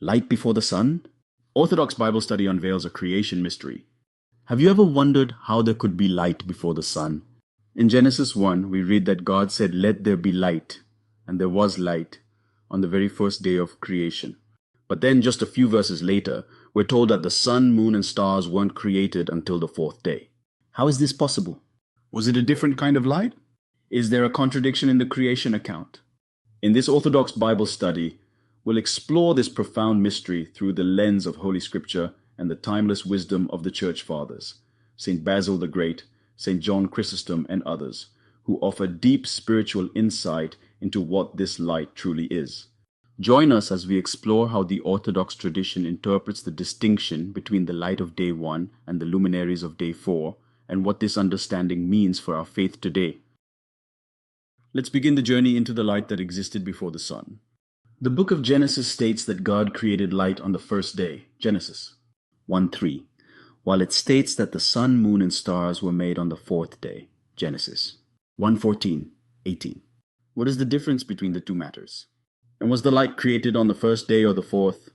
Light before the sun? Orthodox Bible Study unveils a creation mystery. Have you ever wondered how there could be light before the sun? In Genesis 1, we read that God said, "Let there be light," and there was light on the very first day of creation. But then just a few verses later, we're told that the sun, moon, and stars weren't created until the fourth day. How is this possible? Was it a different kind of light? Is there a contradiction in the creation account? In this Orthodox Bible study, we'll explore this profound mystery through the lens of Holy Scripture and the timeless wisdom of the Church Fathers, St Basil the Great, St John Chrysostom, and others, who offer deep spiritual insight into what this light truly is. Join us as we explore how the Orthodox tradition interprets the distinction between the light of day 1 and the luminaries of day 4, and what this understanding means for our faith today. Let's begin the journey into the light that existed before the sun. The book of Genesis states that God created light on the first day, Genesis 1:3, while it states that the sun, moon, and stars were made on the fourth day, Genesis 1:14-18. What is the difference between the two matters? And was the light created on the first day or the fourth?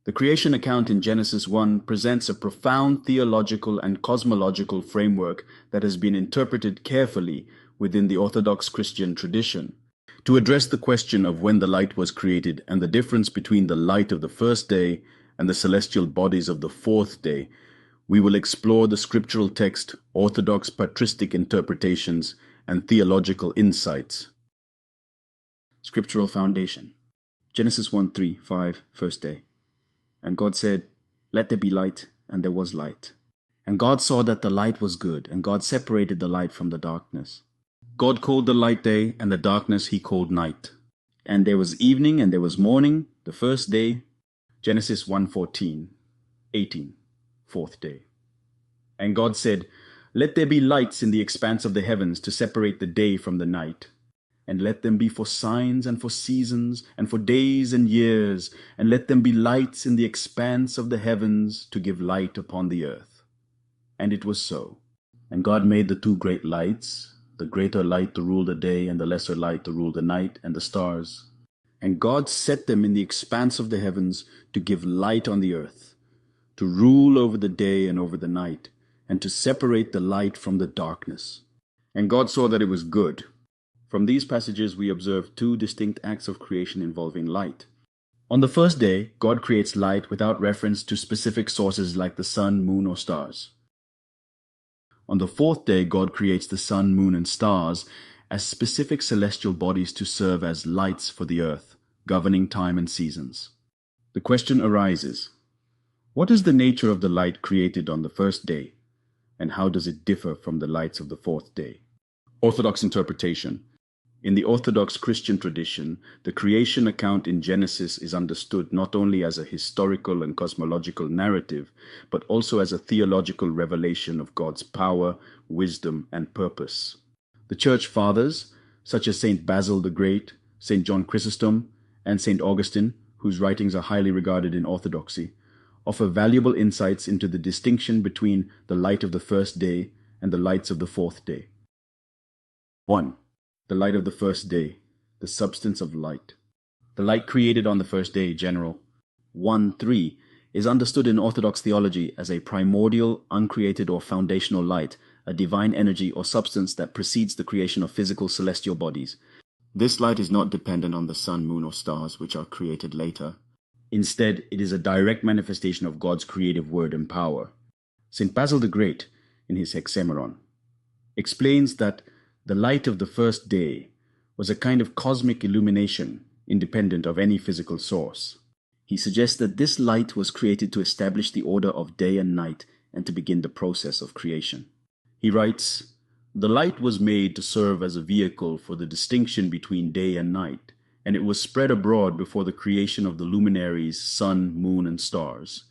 The creation account in Genesis 1 presents a profound theological and cosmological framework that has been interpreted carefully within the Orthodox Christian tradition. To address the question of when the light was created and the difference between the light of the first day and the celestial bodies of the fourth day, we will explore the scriptural text, Orthodox patristic interpretations, and theological insights. Scriptural foundation. Genesis 1:3-5, first day. And God said, "Let there be light," and there was light. And God saw that the light was good, and God separated the light from the darkness. God called the light day, and the darkness he called night. And there was evening, and there was morning, the first day. Genesis 1:14-18, fourth day. And God said, "Let there be lights in the expanse of the heavens to separate the day from the night. And let them be for signs and for seasons and for days and years, and let them be lights in the expanse of the heavens to give light upon the earth." And it was so. And God made the two great lights, the greater light to rule the day and the lesser light to rule the night, and the stars. And God set them in the expanse of the heavens to give light on the earth, to rule over the day and over the night, and to separate the light from the darkness. And God saw that it was good. From these passages, we observe two distinct acts of creation involving light. On the first day, God creates light without reference to specific sources like the sun, moon, or stars. On the fourth day, God creates the sun, moon, and stars as specific celestial bodies to serve as lights for the earth, governing time and seasons. The question arises, what is the nature of the light created on the first day, and how does it differ from the lights of the fourth day? Orthodox interpretation. In the Orthodox Christian tradition, the creation account in Genesis is understood not only as a historical and cosmological narrative, but also as a theological revelation of God's power, wisdom, and purpose. The Church Fathers, such as St Basil the Great, St John Chrysostom, and St Augustine, whose writings are highly regarded in Orthodoxy, offer valuable insights into the distinction between the light of the first day and the lights of the fourth day. 1. The light of the first day, the substance of light. The light created on the first day, general 1:3, is understood in Orthodox theology as a primordial, uncreated or foundational light, a divine energy or substance that precedes the creation of physical celestial bodies. This light is not dependent on the sun, moon, or stars, which are created later. Instead, it is a direct manifestation of God's creative word and power. St Basil the Great, in his Hexameron, explains that the light of the first day was a kind of cosmic illumination, independent of any physical source. He suggests that this light was created to establish the order of day and night and to begin the process of creation. He writes, "The light was made to serve as a vehicle for the distinction between day and night, and it was spread abroad before the creation of the luminaries, sun, moon, and stars."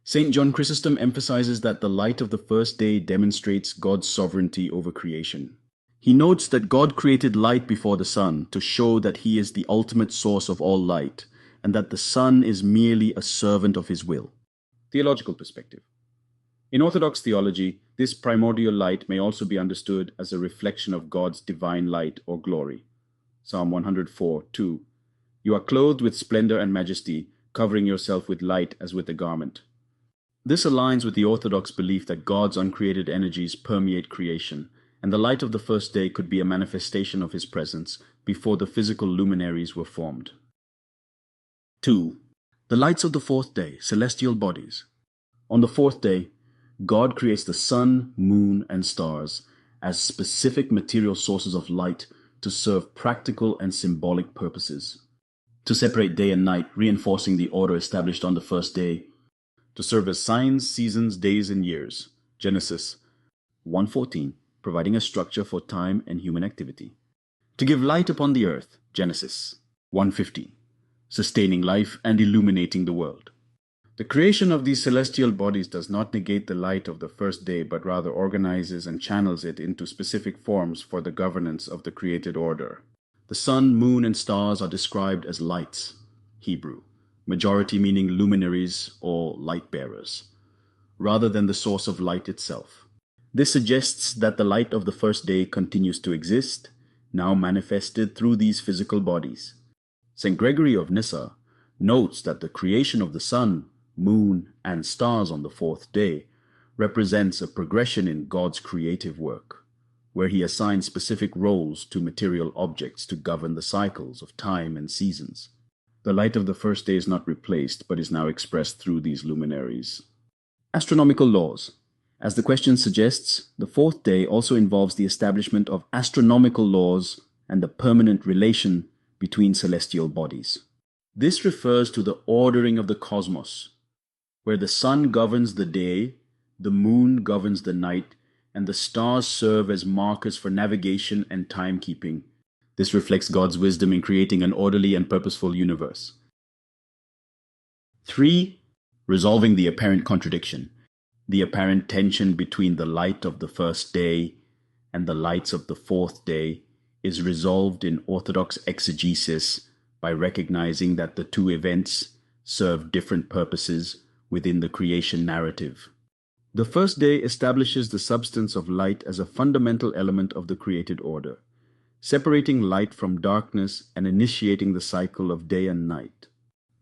St. John Chrysostom emphasizes that the light of the first day demonstrates God's sovereignty over creation. He notes that God created light before the sun to show that he is the ultimate source of all light, and that the sun is merely a servant of his will. Theological perspective. In Orthodox theology, this primordial light may also be understood as a reflection of God's divine light or glory. Psalm 104:2. "You are clothed with splendor and majesty. covering yourself with light as with a garment. This aligns with the Orthodox belief that God's uncreated energies permeate creation, and the light of the first day could be a manifestation of His presence before the physical luminaries were formed. 2. The lights of the fourth day, celestial bodies. On the fourth day, God creates the sun, moon, and stars as specific material sources of light to serve practical and symbolic purposes. To separate day and night, reinforcing the order established on the first day. To serve as signs, seasons, days, and years. Genesis 1:14, providing a structure for time and human activity. To give light upon the earth. Genesis 1:15, sustaining life and illuminating the world. The creation of these celestial bodies does not negate the light of the first day, but rather organizes and channels it into specific forms for the governance of the created order. The sun, moon, and stars are described as lights, Hebrew, majority meaning luminaries or light bearers, rather than the source of light itself. This suggests that the light of the first day continues to exist, now manifested through these physical bodies. St Gregory of Nyssa notes that the creation of the sun, moon, and stars on the fourth day represents a progression in God's creative work, where He assigns specific roles to material objects to govern the cycles of time and seasons. The light of the first day is not replaced, but is now expressed through these luminaries. Astronomical laws. As the question suggests, the fourth day also involves the establishment of astronomical laws and the permanent relation between celestial bodies. This refers to the ordering of the cosmos, where the sun governs the day, the moon governs the night, and the stars serve as markers for navigation and timekeeping. This reflects God's wisdom in creating an orderly and purposeful universe. 3. Resolving the apparent contradiction. The apparent tension between the light of the first day and the lights of the fourth day is resolved in Orthodox exegesis by recognizing that the two events serve different purposes within the creation narrative. The first day establishes the substance of light as a fundamental element of the created order, separating light from darkness and initiating the cycle of day and night.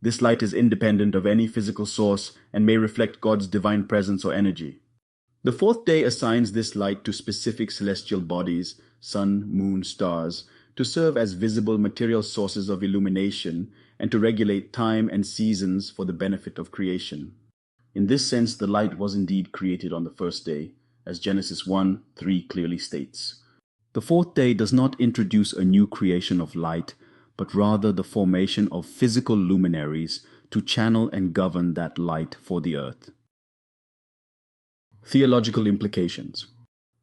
This light is independent of any physical source and may reflect God's divine presence or energy. The fourth day assigns this light to specific celestial bodies, sun, moon, stars, to serve as visible material sources of illumination and to regulate time and seasons for the benefit of creation. In this sense, the light was indeed created on the first day, as Genesis 1:3 clearly states. The fourth day does not introduce a new creation of light, but rather the formation of physical luminaries to channel and govern that light for the earth. Theological implications.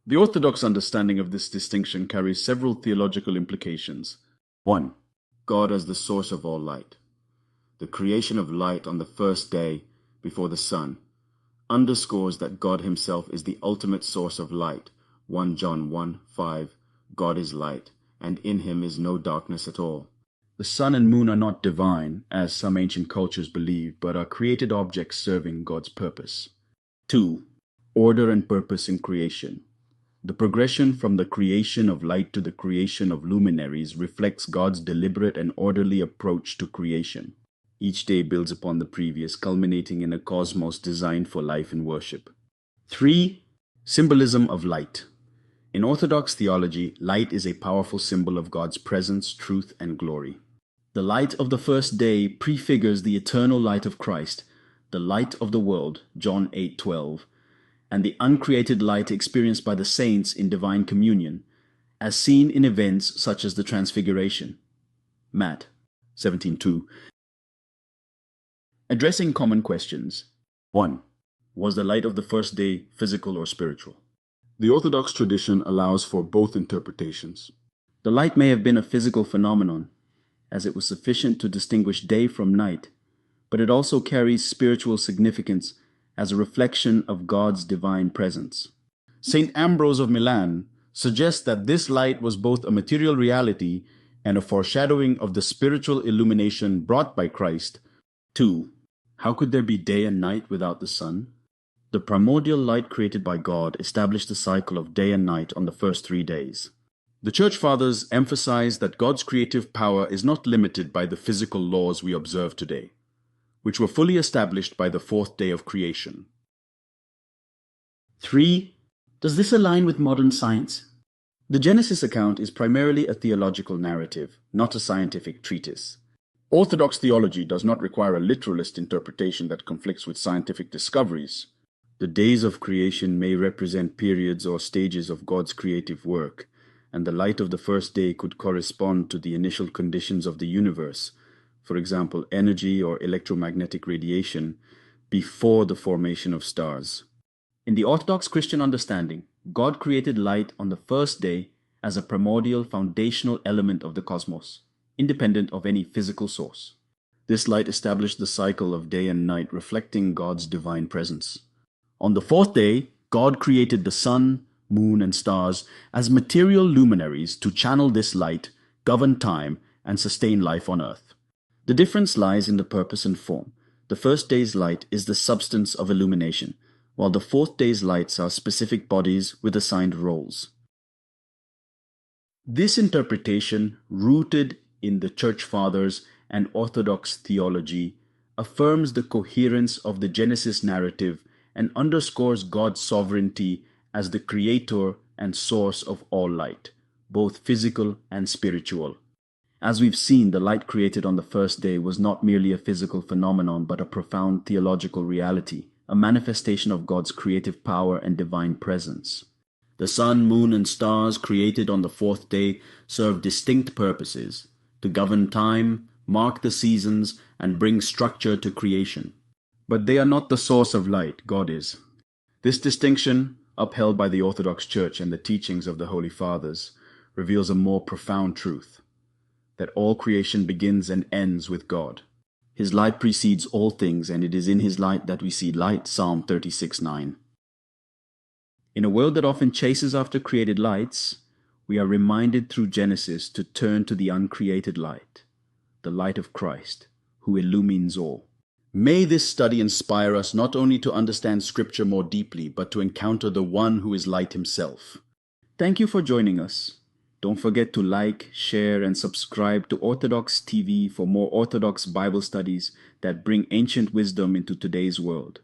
The Orthodox understanding of this distinction carries several theological implications. 1. God as the source of all light. The creation of light on the first day before the sun underscores that God Himself is the ultimate source of light. 1 John 1:5, God is light, and in Him is no darkness at all. The sun and moon are not divine, as some ancient cultures believe, but are created objects serving God's purpose. 2. Order and purpose in creation. The progression from the creation of light to the creation of luminaries reflects God's deliberate and orderly approach to creation. Each day builds upon the previous, culminating in a cosmos designed for life and worship. 3. Symbolism of light. In Orthodox theology, light is a powerful symbol of God's presence, truth, and glory. The light of the first day prefigures the eternal light of Christ, the light of the world, John 8:12, and the uncreated light experienced by the saints in divine communion, as seen in events such as the Transfiguration. Matt 17:2. Addressing common questions. 1. Was the light of the first day physical or spiritual? The Orthodox tradition allows for both interpretations. The light may have been a physical phenomenon, as it was sufficient to distinguish day from night, but it also carries spiritual significance as a reflection of God's divine presence. St. Ambrose of Milan suggests that this light was both a material reality and a foreshadowing of the spiritual illumination brought by Christ. 2. How could there be day and night without the sun? The primordial light created by God established the cycle of day and night on the first 3 days. The Church Fathers emphasize that God's creative power is not limited by the physical laws we observe today. which were fully established by the fourth day of creation. 3. Does this align with modern science? The Genesis account is primarily a theological narrative, not a scientific treatise. Orthodox theology does not require a literalist interpretation that conflicts with scientific discoveries. The days of creation may represent periods or stages of God's creative work, and the light of the first day could correspond to the initial conditions of the universe, for example, energy or electromagnetic radiation, before the formation of stars. In the Orthodox Christian understanding, God created light on the first day as a primordial foundational element of the cosmos, independent of any physical source. This light established the cycle of day and night, reflecting God's divine presence. On the fourth day, God created the sun, moon, and stars as material luminaries to channel this light, govern time, and sustain life on earth. The difference lies in the purpose and form. The first day's light is the substance of illumination, while the fourth day's lights are specific bodies with assigned roles. This interpretation, rooted in the Church Fathers and Orthodox theology, affirms the coherence of the Genesis narrative and underscores God's sovereignty as the creator and source of all light, both physical and spiritual. As we've seen, the light created on the first day was not merely a physical phenomenon, but a profound theological reality, a manifestation of God's creative power and divine presence. The sun, moon, and stars created on the fourth day serve distinct purposes: to govern time, mark the seasons, and bring structure to creation. But they are not the source of light. God is. This distinction, upheld by the Orthodox Church and the teachings of the Holy Fathers, reveals a more profound truth: that all creation begins and ends with God. His light precedes all things, and it is in His light that we see light. Psalm 36:9. In a world that often chases after created lights, we are reminded through Genesis to turn to the uncreated light, the light of Christ, who illumines all. May this study inspire us not only to understand Scripture more deeply, but to encounter the one who is light himself. Thank you for joining us. Don't forget to like, share, and subscribe to Orthodox TV for more Orthodox Bible studies that bring ancient wisdom into today's world.